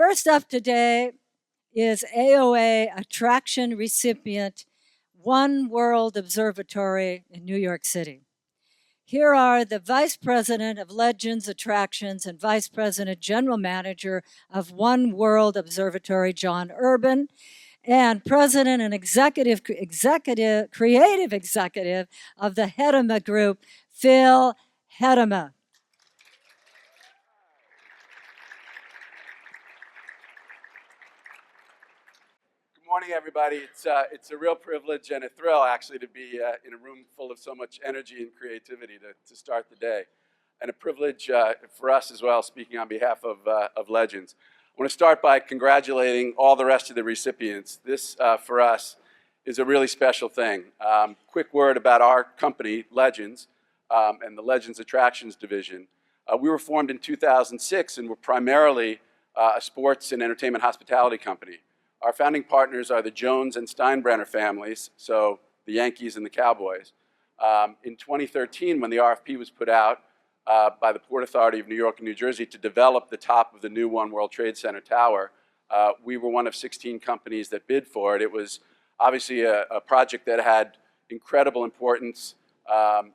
First up today is AOA attraction recipient One World Observatory in New York City. Here are the Vice President of Legends Attractions and Vice President General Manager of One World Observatory, John Urban, and President and Creative Executive of the Hedema Group, Phil Hedema. Good morning, everybody. It's a real privilege and a thrill, actually, to be in a room full of so much energy and creativity to start the day, and a privilege for us as well, speaking on behalf of Legends. I want to start by congratulating all the rest of the recipients. This, for us, is a really special thing. Quick word about our company, Legends, and the Legends Attractions Division. We were formed in 2006, and we're primarily a sports and entertainment hospitality company. Our founding partners are the Jones and Steinbrenner families, so the Yankees and the Cowboys. In 2013, when the RFP was put out by the Port Authority of New York and New Jersey to develop the top of the new One World Trade Center tower, we were one of 16 companies that bid for it. It was obviously a project that had incredible importance,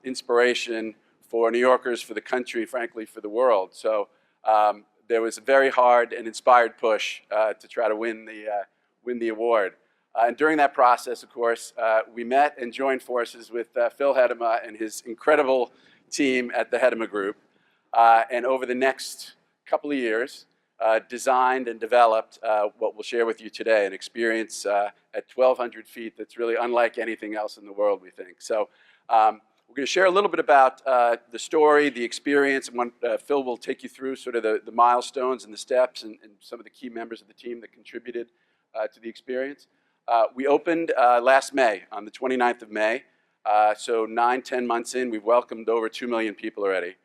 inspiration for New Yorkers, for the country, frankly, for the world. So there was a very hard and inspired push to try to win the award. And during that process, of course, we met and joined forces with Phil Hedema and his incredible team at the Hedema Group. And over the next couple of years, designed and developed what we'll share with you today, an experience at 1,200 feet that's really unlike anything else in the world, we think. So we're going to share a little bit about the story, the experience, and Phil will take you through sort of the milestones and the steps and some of the key members of the team that contributed to the experience. We opened last May, on the 29th of May. So 9-10 months in, we've welcomed over 2 million people already.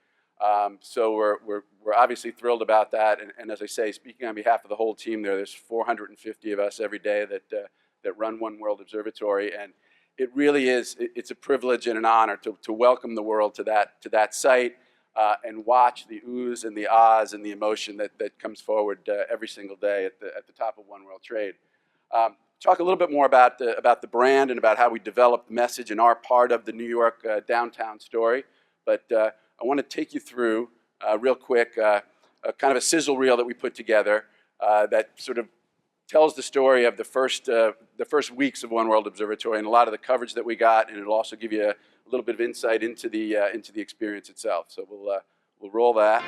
So we're obviously thrilled about that. And as I say, speaking on behalf of the whole team there's 450 of us every day that run One World Observatory. And it really is, it's a privilege and an honor to welcome the world to that site and watch the oohs and the ahs and the emotion that comes forward every single day at the top of One World Trade. Talk a little bit more about the brand and about how we develop the message and our part of the New York downtown story. But I want to take you through real quick a kind of a sizzle reel that we put together that sort of tells the story of the first weeks of One World Observatory and a lot of the coverage that we got, and it'll also give you a little bit of insight into the experience itself. So we'll roll that.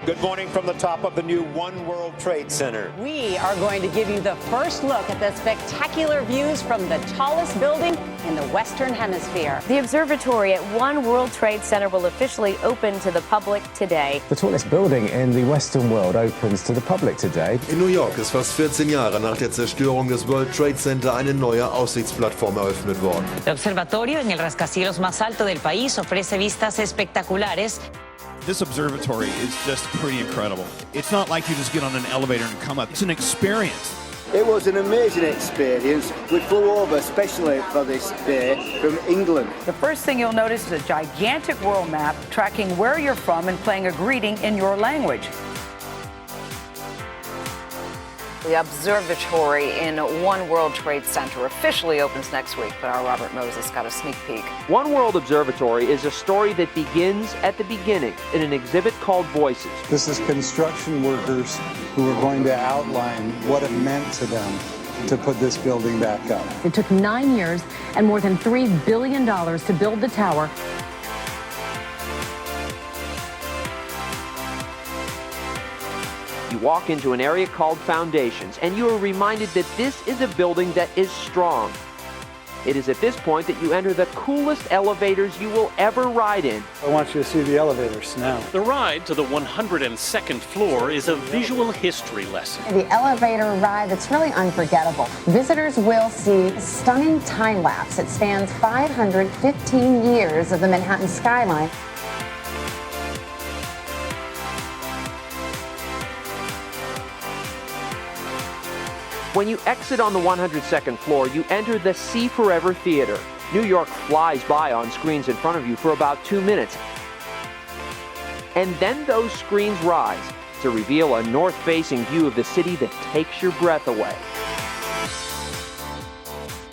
Good morning from the top of the new One World Trade Center. We are going to give you the first look at the spectacular views from the tallest building in the Western Hemisphere. The observatory at One World Trade Center will officially open to the public today. The tallest building in the Western world opens to the public today. In New York ist fast 14 Jahre nach der Zerstörung des World Trade Center eine neue Aussichtsplattform eröffnet worden. El observatorio en el rascacielos más alto del país ofrece vistas espectaculares. This observatory is just pretty incredible. It's not like you just get on an elevator and come up. It's an experience. It was an amazing experience. We flew over especially for this day from England. The first thing you'll notice is a gigantic world map tracking where you're from and playing a greeting in your language. The observatory in One World Trade Center officially opens next week, but our Robert Moses got a sneak peek. One World Observatory is a story that begins at the beginning in an exhibit called Voices. This is construction workers who are going to outline what it meant to them to put this building back up. It took 9 years and more than $3 billion to build the tower. You walk into an area called Foundations, and you are reminded that this is a building that is strong. It is at this point that you enter the coolest elevators you will ever ride in. I want you to see the elevators now. The ride to the 102nd floor is a visual history lesson. The elevator ride that's really unforgettable. Visitors will see a stunning time lapse. It spans 515 years of the Manhattan skyline. When you exit on the 102nd floor, you enter the See Forever Theater. New York flies by on screens in front of you for about 2 minutes. And then those screens rise to reveal a north-facing view of the city that takes your breath away.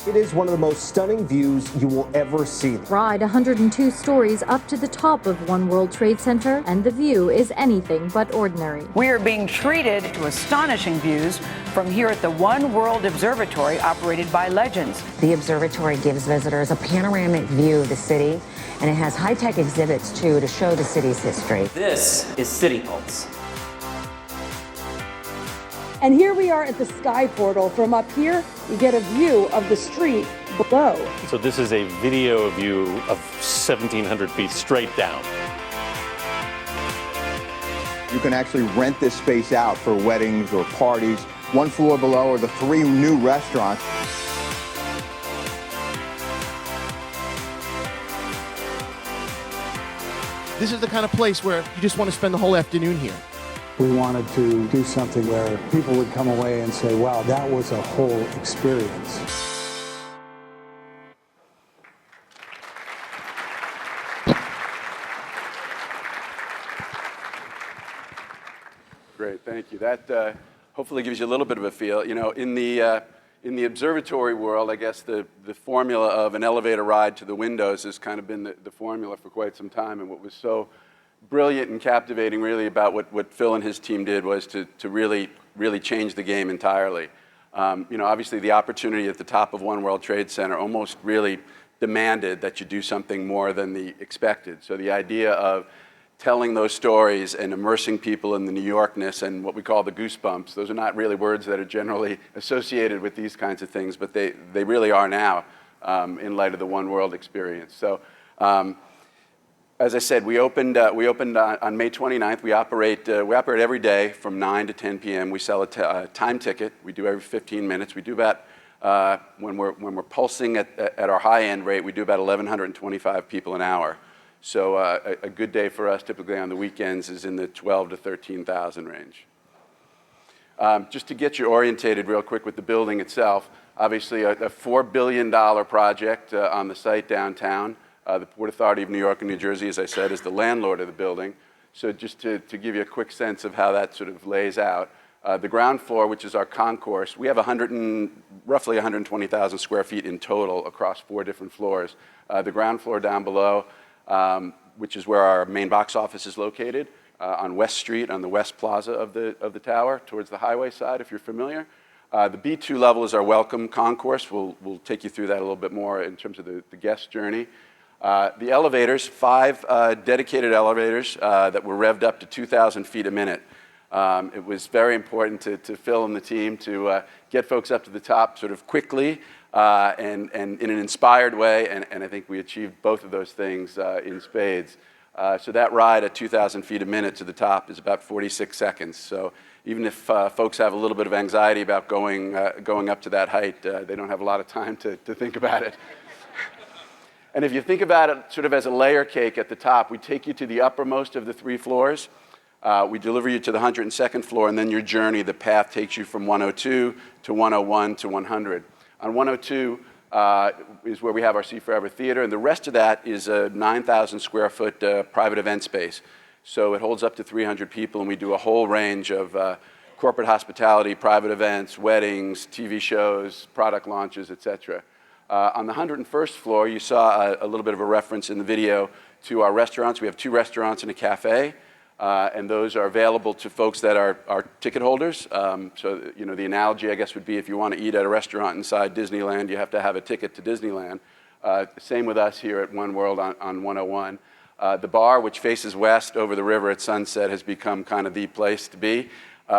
It is one of the most stunning views you will ever see. Ride 102 stories up to the top of One World Trade Center, and the view is anything but ordinary. We are being treated to astonishing views from here at the One World Observatory operated by Legends. The observatory gives visitors a panoramic view of the city, and it has high-tech exhibits, too, to show the city's history. This is City Pulse. And here we are at the Sky Portal. From up here, you get a view of the street below. So this is a video view of 1,700 feet straight down. You can actually rent this space out for weddings or parties. One floor below are the 3 new restaurants. This is the kind of place where you just want to spend the whole afternoon here. We wanted to do something where people would come away and say, wow, that was a whole experience. Great, thank you. That hopefully gives you a little bit of a feel. You know, in the observatory world, I guess the formula of an elevator ride to the windows has kind of been the formula for quite some time. And what was so brilliant and captivating really about what Phil and his team did was to really change the game entirely. You know, obviously the opportunity at the top of One World Trade Center almost really demanded that you do something more than the expected. So the idea of telling those stories and immersing people in the New Yorkness and what we call the goosebumps, those are not really words that are generally associated with these kinds of things, but they really are now in light of the One World experience. So as I said, we opened on May 29th. We operate every day from 9 to 10 p.m. We sell a time ticket. We do every 15 minutes. We do about, when we're pulsing at our high end rate, we do about 1,125 people an hour. So a good day for us typically on the weekends is in the 12 to 13,000 range. Just to get you orientated real quick with the building itself, obviously a $4 billion project on the site downtown. The Port Authority of New York and New Jersey, as I said, is the landlord of the building. So just to give you a quick sense of how that sort of lays out, the ground floor, which is our concourse, we have roughly 120,000 square feet in total across 4 different floors. The ground floor down below, which is where our main box office is located, on West Street, on the West Plaza of the tower, towards the highway side, if you're familiar. The B2 level is our welcome concourse. We'll take you through that a little bit more in terms of the guest journey. The elevators, 5 dedicated elevators that were revved up to 2,000 feet a minute. It was very important to Phil and the team to get folks up to the top sort of quickly and in an inspired way, and I think we achieved both of those things in spades. So that ride at 2,000 feet a minute to the top is about 46 seconds. So even if folks have a little bit of anxiety about going up to that height, they don't have a lot of time to think about it. And if you think about it sort of as a layer cake at the top, we take you to the uppermost of the 3 floors. We deliver you to the 102nd floor, and then your journey, the path takes you from 102 to 101 to 100. On 102 is where we have our See Forever Theater, and the rest of that is a 9,000 square foot private event space. So it holds up to 300 people, and we do a whole range of corporate hospitality, private events, weddings, TV shows, product launches, etc. On the 101st floor, you saw a little bit of a reference in the video to our restaurants. We have 2 restaurants and a cafe, and those are available to folks that are ticket holders. So, you know, the analogy, I guess, would be if you want to eat at a restaurant inside Disneyland, you have to have a ticket to Disneyland. Same with us here at One World on 101. The bar, which faces west over the river at sunset, has become kind of the place to be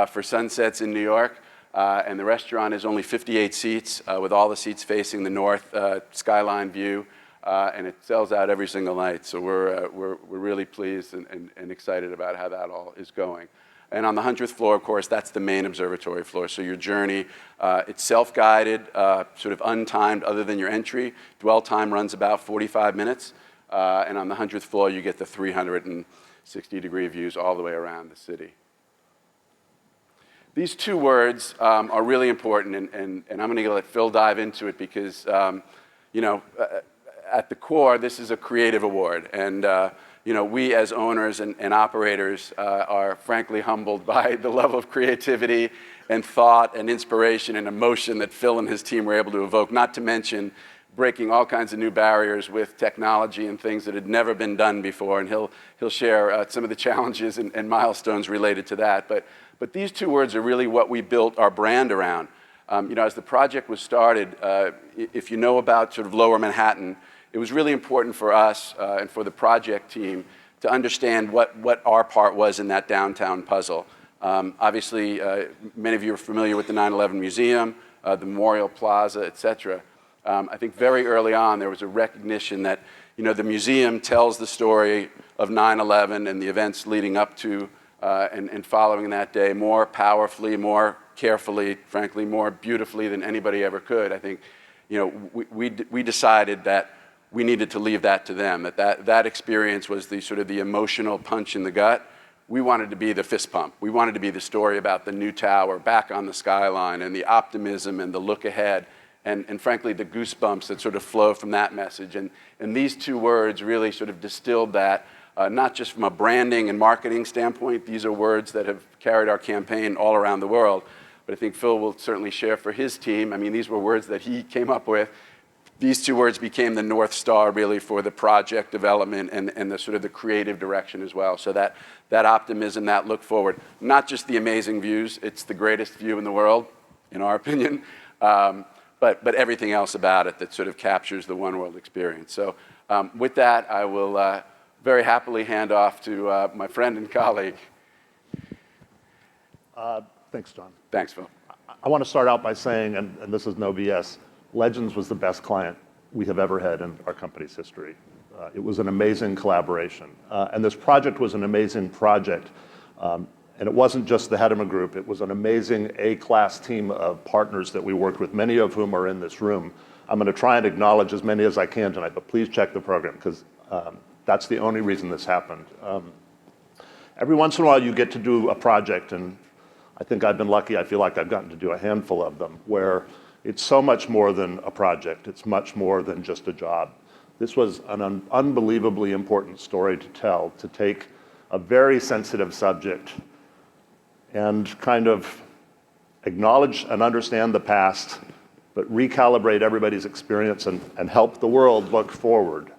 for sunsets in New York. And the restaurant is only 58 seats, with all the seats facing the north skyline view, and it sells out every single night. So we're really pleased and excited about how that all is going. And on the 100th floor, of course, that's the main observatory floor. So your journey, it's self-guided, sort of untimed other than your entry. Dwell time runs about 45 minutes. And on the 100th floor, you get the 360-degree views all the way around the city. These 2 words are really important, and I'm going to let Phil dive into it because, you know, at the core, this is a creative award. And, we as owners and operators are frankly humbled by the level of creativity and thought and inspiration and emotion that Phil and his team were able to evoke, not to mention breaking all kinds of new barriers with technology and things that had never been done before. And he'll share some of the challenges and milestones related to that. But these two words are really what we built our brand around. As the project was started, if you know about sort of Lower Manhattan, it was really important for us and for the project team to understand what our part was in that downtown puzzle. Obviously, many of you are familiar with the 9/11 Museum, the Memorial Plaza, et cetera. I think very early on there was a recognition that the museum tells the story of 9/11 and the events leading up to and following that day more powerfully, more carefully, frankly, more beautifully than anybody ever could. I think we decided that we needed to leave that to them, that experience was the sort of the emotional punch in the gut. We wanted to be the fist pump. We wanted to be the story about the new tower back on the skyline and the optimism and the look ahead and frankly the goosebumps that sort of flow from that message. And these two words really sort of distilled that, not just from a branding and marketing standpoint. These are words that have carried our campaign all around the world. But I think Phil will certainly share for his team. I mean, these were words that he came up with. These two words became the North Star really for the project development and the sort of the creative direction as well. So that optimism, that look forward, not just the amazing views, it's the greatest view in the world, in our opinion, but everything else about it that sort of captures the One World experience. So with that, I will very happily hand off to my friend and colleague. Thanks, John. Thanks, Phil. I want to start out by saying, and this is no BS, Legends was the best client we have ever had in our company's history. It was an amazing collaboration. And this project was an amazing project. And it wasn't just the Hedema Group. It was an amazing A-class team of partners that we worked with, many of whom are in this room. I'm going to try and acknowledge as many as I can tonight, but please check the program because that's the only reason this happened. Every once in a while you get to do a project, and I think I've been lucky. I feel like I've gotten to do a handful of them, where it's so much more than a project. It's much more than just a job. This was an unbelievably important story to tell, to take a very sensitive subject and kind of acknowledge and understand the past, but recalibrate everybody's experience and help the world look forward.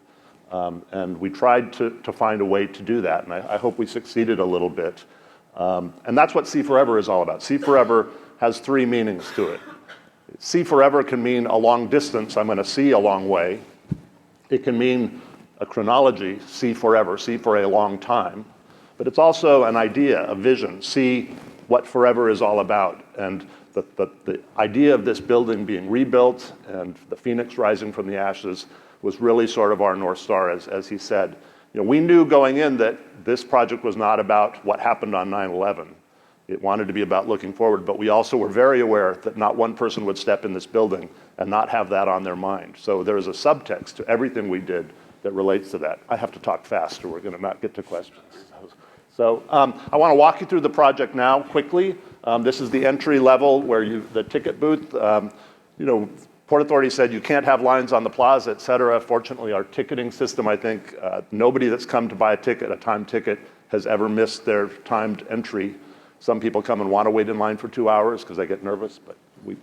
And we tried to find a way to do that, and I hope we succeeded a little bit. And that's what See Forever is all about. See Forever has three meanings to it. See Forever can mean a long distance, I'm going to see a long way. It can mean a chronology, see forever, see for a long time. But it's also an idea, a vision, see what forever is all about. And the idea of this building being rebuilt and the phoenix rising from the ashes was really sort of our North Star, as he said. We knew going in that this project was not about what happened on 9/11. It wanted to be about looking forward, but we also were very aware that not one person would step in this building and not have that on their mind. So there is a subtext to everything we did that relates to that. I have to talk fast or we're going to not get to questions. So I want to walk you through the project now quickly. This is the entry level where the ticket booth. Port Authority said you can't have lines on the plaza, et cetera. Fortunately, our ticketing system, I think, nobody that's come to buy a timed ticket, has ever missed their timed entry. Some people come and want to wait in line for 2 hours because they get nervous, but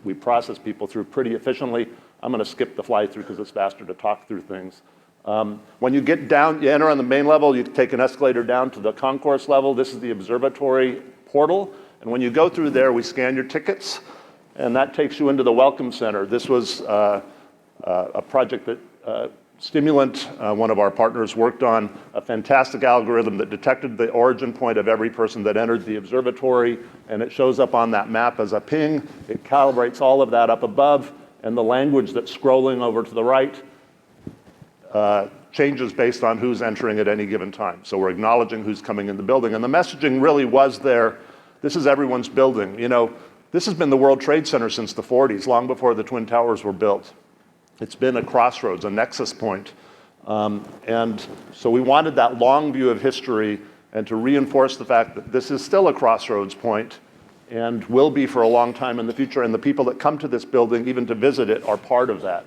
we process people through pretty efficiently. I'm going to skip the fly through because it's faster to talk through things. When you get down, you enter on the main level, you take an escalator down to the concourse level. This is the Observatory portal. And when you go through there, we scan your tickets, and that takes you into the Welcome Center. This was a project that Stimulant, one of our partners, worked on, a fantastic algorithm that detected the origin point of every person that entered the observatory, and it shows up on that map as a ping. It calibrates all of that up above, and the language that's scrolling over to the right changes based on who's entering at any given time. So we're acknowledging who's coming in the building, and the messaging really was there. This is everyone's building. This has been the World Trade Center since the 40s, long before the Twin Towers were built. It's been a crossroads, a nexus point. And so we wanted that long view of history and to reinforce the fact that this is still a crossroads point and will be for a long time in the future. And the people that come to this building, even to visit it, are part of that.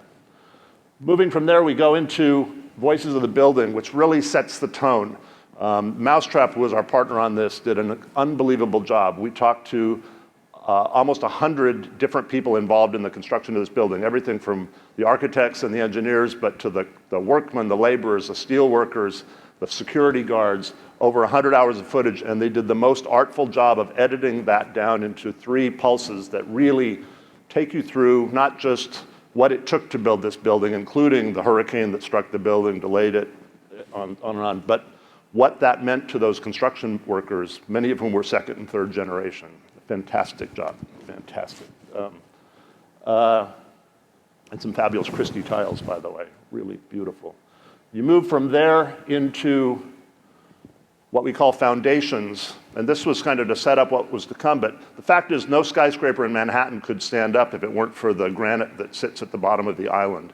Moving from there, we go into Voices of the Building, which really sets the tone. Mousetrap, who was our partner on this, did an unbelievable job. We talked to almost 100 different people involved in the construction of this building, everything from the architects and the engineers, but to the workmen, the laborers, the steel workers, the security guards, over 100 hours of footage, and they did the most artful job of editing that down into 3 pulses that really take you through not just what it took to build this building, including the hurricane that struck the building, delayed it, on and on, but what that meant to those construction workers, many of whom were second and third generation. Fantastic job, fantastic. And some fabulous Christie tiles, by the way, really beautiful. You move from there into what we call foundations, and this was kind of to set up what was to come, but the fact is no skyscraper in Manhattan could stand up if it weren't for the granite that sits at the bottom of the island.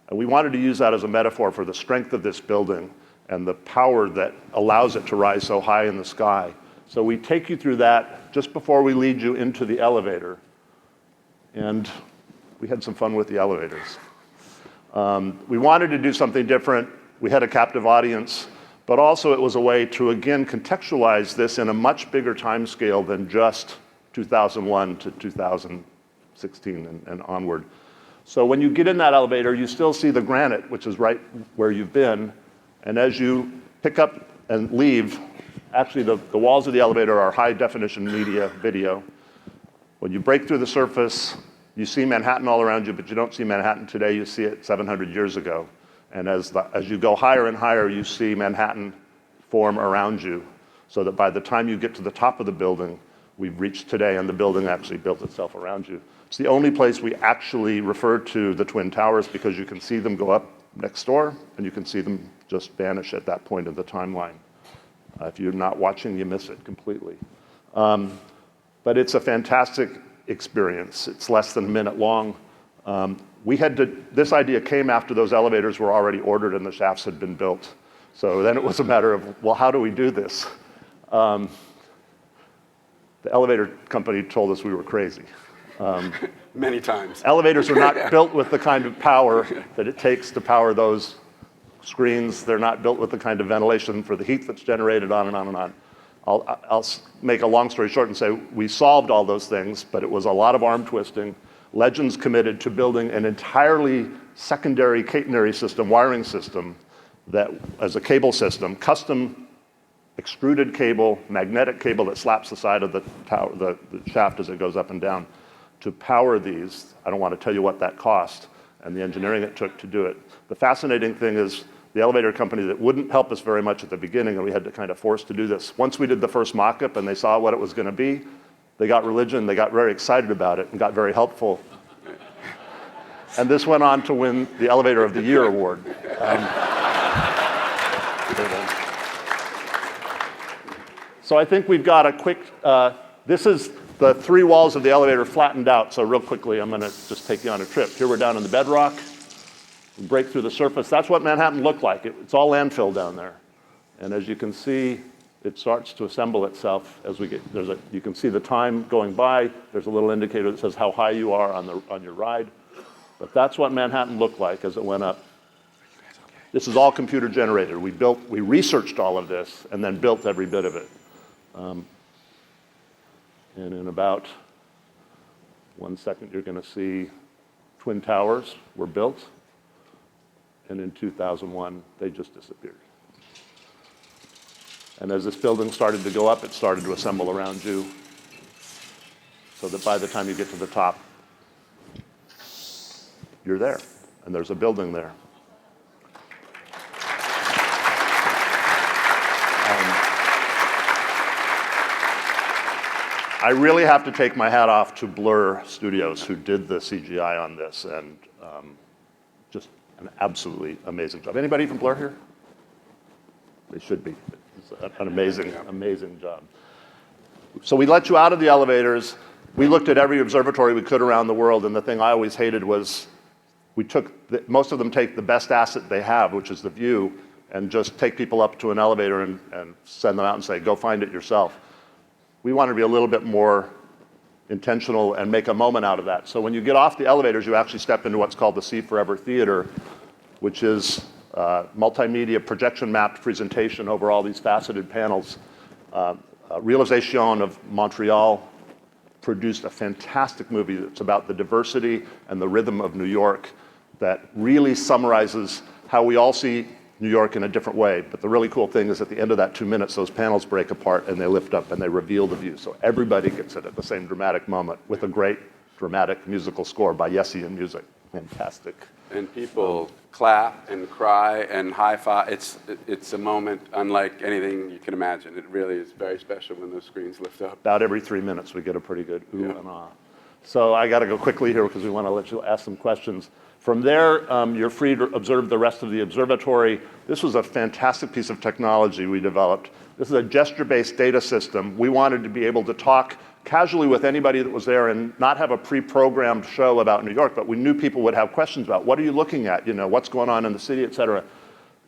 And we wanted to use that as a metaphor for the strength of this building and the power that allows it to rise so high in the sky. So we take you through that just before we lead you into the elevator. And we had some fun with the elevators. We wanted to do something different. We had a captive audience, but also it was a way to, again, contextualize this in a much bigger time scale than just 2001 to 2016 and onward. So when you get in that elevator, you still see the granite, which is right where you've been. And as you pick up and leave, actually the walls of the elevator are high definition media video. When you break through the surface, you see Manhattan all around you, but you don't see Manhattan today, you see it 700 years ago. And as you go higher and higher, you see Manhattan form around you, so that by the time you get to the top of the building, we've reached today, and the building actually built itself around you. It's the only place we actually refer to the Twin Towers, because you can see them go up next door, and you can see them just vanish at that point in the timeline. If you're not watching, you miss it completely. But it's a fantastic experience. It's less than a minute long. This idea came after those elevators were already ordered and the shafts had been built. So then it was a matter of, well, how do we do this? The elevator company told us we were crazy. Many times. Elevators are not built with the kind of power that it takes to power those screens. They're not built with the kind of ventilation for the heat that's generated, on and on and on. I'll make a long story short and say we solved all those things, but it was a lot of arm twisting. Legends committed to building an entirely secondary catenary system, wiring system, that as a cable system, custom extruded cable, magnetic cable that slaps the side of the tower, the shaft as it goes up and down, to power these. I don't want to tell you what that cost and the engineering it took to do it. The fascinating thing is the elevator company that wouldn't help us very much at the beginning, and we had to kind of force to do this. Once we did the first mock-up and they saw what it was going to be, they got religion, they got very excited about it and got very helpful. And this went on to win the Elevator of the Year award. So I think we've got a quick, this is the 3 walls of the elevator flattened out. So real quickly, I'm going to just take you on a trip. Here we're down in the bedrock. We break through the surface. That's what Manhattan looked like. It's all landfill down there. And as you can see, it starts to assemble itself as we get, you can see the time going by. There's a little indicator that says how high you are on your ride. But that's what Manhattan looked like as it went up. This is all computer generated. We researched all of this and then built every bit of it. And in about 1 second, you're going to see Twin Towers were built. And in 2001, they just disappeared. And as this building started to go up, it started to assemble around you, so that by the time you get to the top, you're there, and there's a building there. I really have to take my hat off to Blur Studios, who did the CGI on this, and just an absolutely amazing job. Anybody from Blur here? They should be. It's an amazing, amazing job. So we let you out of the elevators. We looked at every observatory we could around the world, and the thing I always hated was most of them take the best asset they have, which is the view, and just take people up to an elevator and send them out and say, go find it yourself. We wanted to be a little bit more intentional and make a moment out of that. So when you get off the elevators, you actually step into what's called the See Forever Theater, which is multimedia projection mapped presentation over all these faceted panels. Realization of Montreal produced a fantastic movie that's about the diversity and the rhythm of New York that really summarizes how we all see New York in a different way. But the really cool thing is at the end of that 2 minutes, those panels break apart and they lift up and they reveal the view. So everybody gets it at the same dramatic moment with a great dramatic musical score by Yessian Music. Fantastic. And people clap and cry and high-five. It's a moment unlike anything you can imagine. It really is very special when those screens lift up. About every 3 minutes, we get a pretty good ooh and ah. So I got to go quickly here because we want to let you ask some questions. From there, you're free to observe the rest of the observatory. This was a fantastic piece of technology we developed. This is a gesture-based data system. We wanted to be able to talk casually with anybody that was there and not have a pre-programmed show about New York, but we knew people would have questions about what are you looking at, you know, what's going on in the city, et cetera.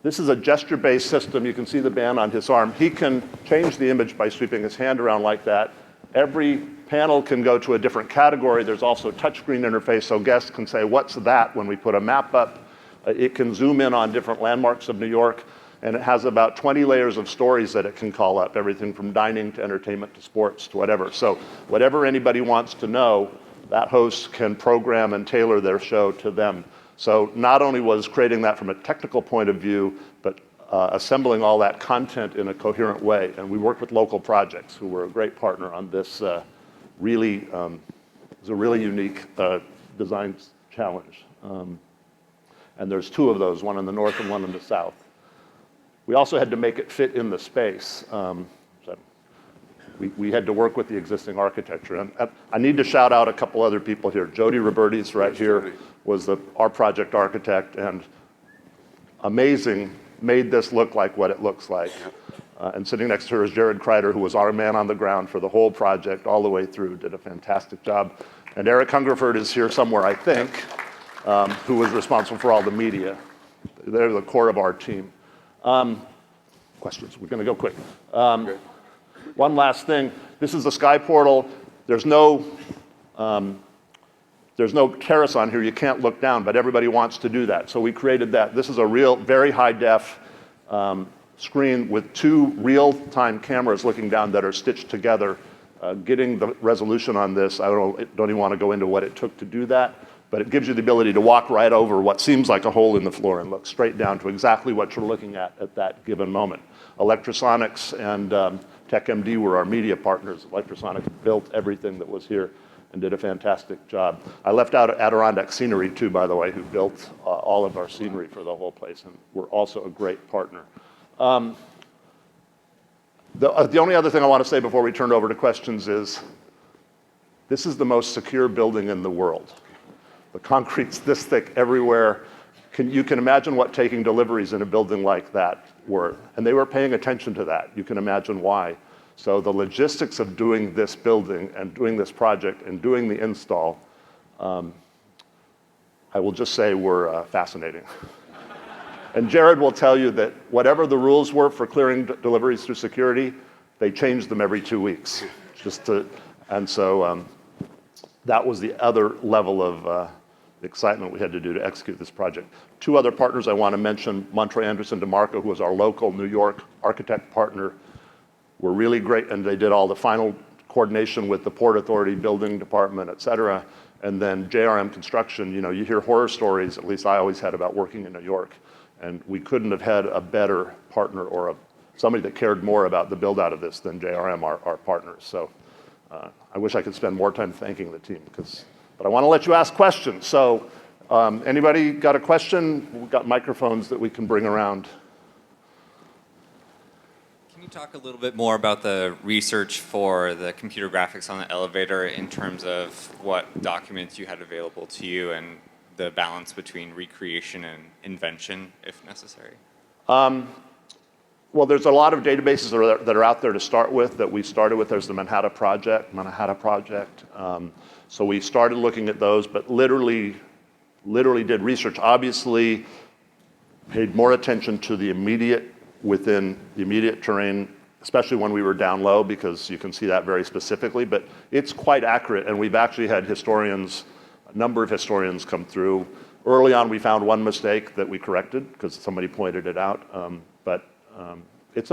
This is a gesture-based system. You can see the band on his arm. He can change the image by sweeping his hand around like that. Every panel can go to a different category. There's also a touchscreen interface, so guests can say, what's that when we put a map up? It can zoom in on different landmarks of New York, and it has about 20 layers of stories that it can call up, everything from dining to entertainment to sports to whatever. So whatever anybody wants to know, that host can program and tailor their show to them. So not only was creating that from a technical point of view, but assembling all that content in a coherent way. And we worked with local projects who were a great partner on this it was a really unique design challenge. And there's two of those, one in the north and one in the south. We also had to make it fit in the space. We had to work with the existing architecture. And I need to shout out a couple other people here. Jody Roberti's right here was our project architect, and amazing, made this look like what it looks like. And sitting next to her is Jared Kreider, who was our man on the ground for the whole project all the way through, did a fantastic job. And Eric Hungerford is here somewhere, I think, who was responsible for all the media. They're the core of our team. Questions? We're going to go quick. One last thing. This is the Sky Portal. There's no terrace on here. You can't look down, but everybody wants to do that. So we created that. This is a real, very high-def screen with two real-time cameras looking down that are stitched together. Getting the resolution on this, I don't even want to go into what it took to do that, but it gives you the ability to walk right over what seems like a hole in the floor and look straight down to exactly what you're looking at that given moment. Electrosonics and TechMD were our media partners. Electrosonics built everything that was here and did a fantastic job. I left out Adirondack Scenery too, by the way, who built all of our scenery for the whole place, and were also a great partner. The only other thing I want to say before we turn over to questions is, this is the most secure building in the world. The concrete's this thick everywhere. You can imagine what taking deliveries in a building like that were. And they were paying attention to that. You can imagine why. So the logistics of doing this building and doing this project and doing the install, I will just say were fascinating. And Jared will tell you that whatever the rules were for clearing deliveries through security, they changed them every 2 weeks. And so that was the other level of excitement we had to do to execute this project. Two other partners I want to mention, Montre Anderson DeMarco, who was our local New York architect partner, were really great, and they did all the final coordination with the Port Authority, building department, et cetera. And then JRM Construction, you know, you hear horror stories, at least I always had, about working in New York. And we couldn't have had a better partner or somebody that cared more about the build out of this than JRM, our partners. So I wish I could spend more time thanking the team, but I want to let you ask questions. So anybody got a question? We've got microphones that we can bring around. Can you talk a little bit more about the research for the computer graphics on the elevator in terms of what documents you had available to you and the balance between recreation and invention, if necessary? Well, there's a lot of databases that are out there to start with that we started with. There's the Manhattan Project. So we started looking at those, but literally did research. Obviously, paid more attention to the immediate terrain, especially when we were down low, because you can see that very specifically. But it's quite accurate, and we've actually had a number of historians come through. Early on, we found one mistake that we corrected because somebody pointed it out. It's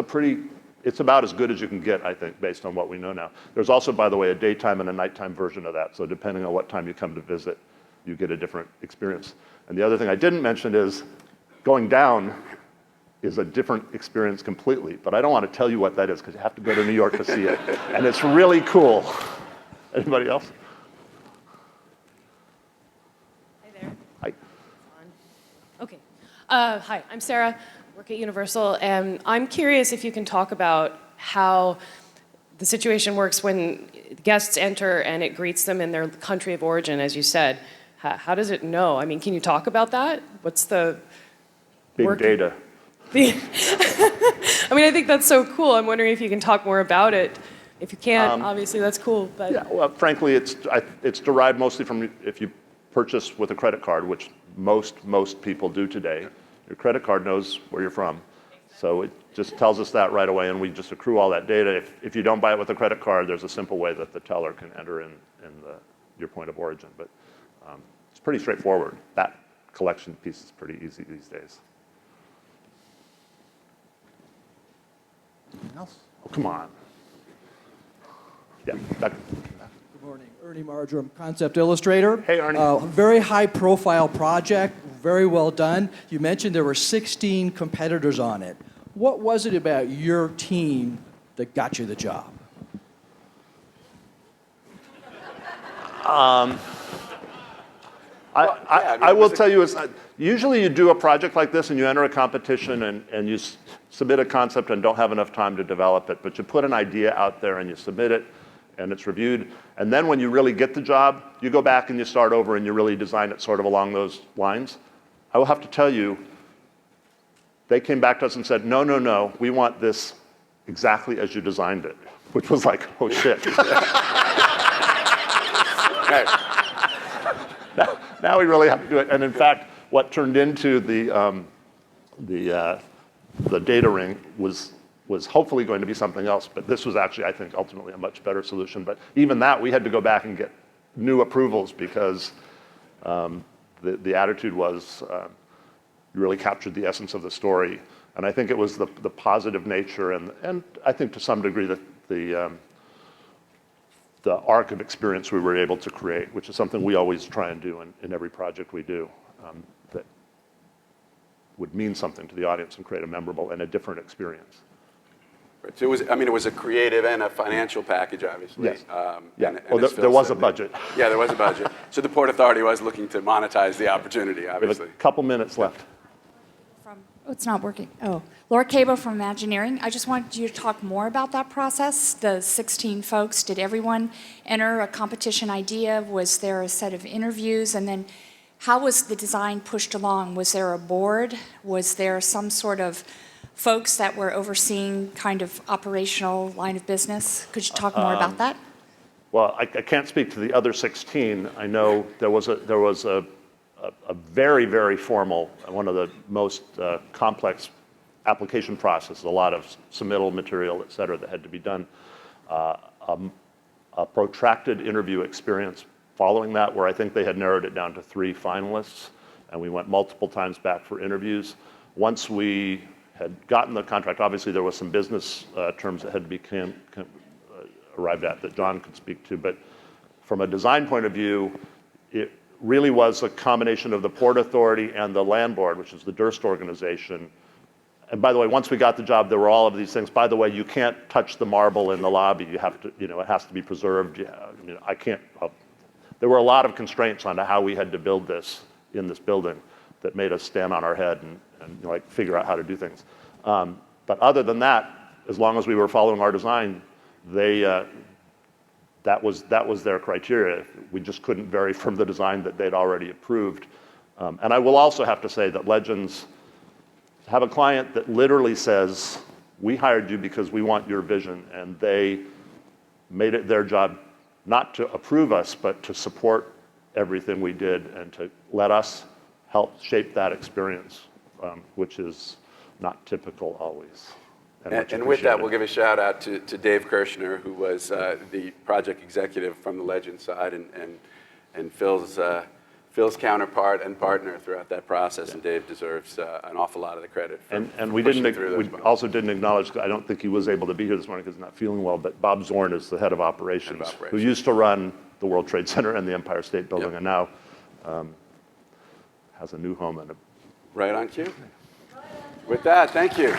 about as good as you can get, I think, based on what we know now. There's also, by the way, a daytime and a nighttime version of that. So depending on what time you come to visit, you get a different experience. And the other thing I didn't mention is going down is a different experience completely. But I don't want to tell you what that is because you have to go to New York to see it. And it's really cool. Anybody else? Hi. Okay. Hi, I'm Sarah, work at Universal, and I'm curious if you can talk about how the situation works when guests enter and it greets them in their country of origin, as you said. How does it know? I mean, can you talk about that? What's the Big data. I mean, I think that's so cool. I'm wondering if you can talk more about it. If you can't, obviously that's cool. But yeah, well, frankly, it's derived mostly from if you purchase with a credit card, which most people do today. Your credit card knows where you're from. So it just tells us that right away, and we just accrue all that data. If you don't buy it with a credit card, there's a simple way that the teller can enter in your point of origin. But it's pretty straightforward. That collection piece is pretty easy these days. Anything else? Oh, come on. Yeah, Good morning. Ernie Marjoram, concept illustrator. Hey, Ernie. Very high profile project, very well done. You mentioned there were 16 competitors on it. What was it about your team that got you the job? I will tell you, usually you do a project like this and you enter a competition and you submit a concept and don't have enough time to develop it, but you put an idea out there and you submit it and it's reviewed. And then when you really get the job, you go back and you start over and you really design it sort of along those lines. I will have to tell you, they came back to us and said, no, we want this exactly as you designed it, which was like, oh shit. Now we really have to do it. And in fact, what turned into the data ring was hopefully going to be something else. But this was actually, I think, ultimately a much better solution. But even that, we had to go back and get new approvals because the attitude was you really captured the essence of the story. And I think it was the positive nature and I think to some degree the arc of experience we were able to create, which is something we always try and do in every project we do, that would mean something to the audience and create a memorable and a different experience. Right. So it was a creative and a financial package, obviously. Yes. There was a budget. Yeah, there was a budget. So the Port Authority was looking to monetize the opportunity, obviously. We have a couple minutes left. Oh, it's not working. Oh, Laura Cabo from Imagineering. I just wanted you to talk more about that process. The 16 folks, did everyone enter a competition idea? Was there a set of interviews? And then how was the design pushed along? Was there a board? Was there some sort of folks that were overseeing kind of operational line of business? Could you talk more about that? Well, I can't speak to the other 16. I know there was a very, very formal, one of the most complex application processes, a lot of submittal material, et cetera, that had to be done. A protracted interview experience following that, where I think they had narrowed it down to 3 finalists, and we went multiple times back for interviews. Once we had gotten the contract, obviously there was some business terms that had to be arrived at that John could speak to, but from a design point of view, it really was a combination of the Port Authority and the Land Board, which is the Durst organization. And by the way, once we got the job, there were all of these things. By the way, you can't touch the marble in the lobby. You have to, it has to be preserved. I can't. There were a lot of constraints on how we had to build this in this building that made us stand on our head and figure out how to do things. But other than that, as long as we were following our design, that was their criteria. We just couldn't vary from the design that they'd already approved. And I will also have to say that Legends have a client that literally says, we hired you because we want your vision, and they made it their job not to approve us, but to support everything we did and to let us help shape that experience, which is not typical always. And with that, we'll give a shout out to Dave Kirshner, who was the project executive from the Legend side, and Phil's Phil's counterpart and partner throughout that process, and Dave deserves an awful lot of the credit. And we also didn't acknowledge, I don't think he was able to be here this morning because he's not feeling well, but Bob Zorn is the head of operations, who used to run the World Trade Center and the Empire State Building, and now has a new home and a... Right on cue. With that, thank you.